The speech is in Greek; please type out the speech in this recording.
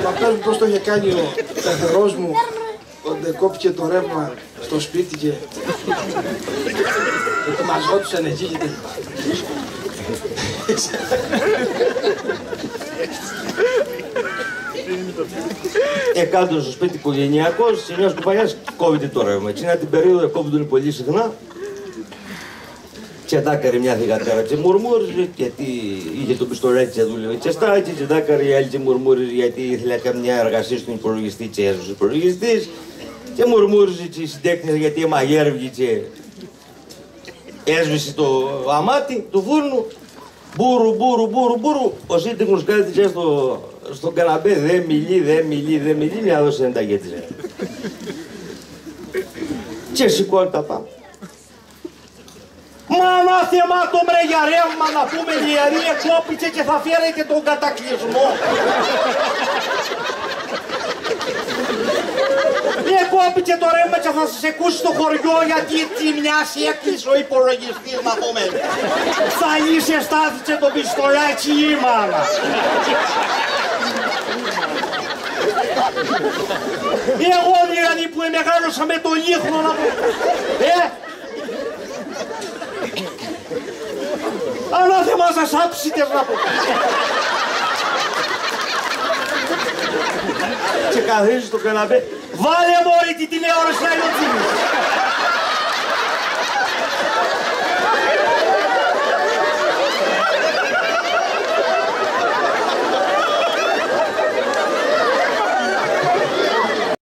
να πες πώς το είχε κάνει ο σταθερός μου όταν κόπηκε το ρεύμα στο σπίτι και μας ρώτησαν εκεί και Κάτω στο σπίτι οικογενειακός, σε μιας κουπανιάς κόβεται το ρεύμα. Εκείνα την περίοδο κόβουν πολύ συχνά. Και τάκαρε μια θηγατέρα και μουρμούριζε γιατί είχε το πιστολέτη και δούλευε και στάκι και τάκαρε η άλλη και μουρμούριζε γιατί ήθελε να κάνει μια εργασία στον υπολογιστή και έσωσε ο υπολογιστής και μουρμούριζε και η συντέκνης γιατί μαγέρευγε και έσβησε το αμάτι του φούρνου. Μπούρου. Ο σύντεκνος κάθεται στον καναπέ, δεν μιλεί, μια δώσε ένα ταγέτησε. Και σηκώνει τα πάνω. Μα ανάθεμα το μρε για ρεύμα να πούμε δηλαδή εκόπηκε και θα φέρετε τον κατακλυσμό. Εκόπηκε το ρεύμα και θα σας εκούσει το χωριό γιατί έτσι μιας έκλεισε ο υπολογιστής να πούμε. Θα είσαι στάθησε το πιστολάκι η μάνα. Εγώ δηλαδή που μεγάλωσα με το λίχνο να πω. Ανάθεμα σας άψητες να πω. Και καθίσει στο καναπέ. Βάλε μόλι τη τηλεόραση να είναι ο Τζίμις.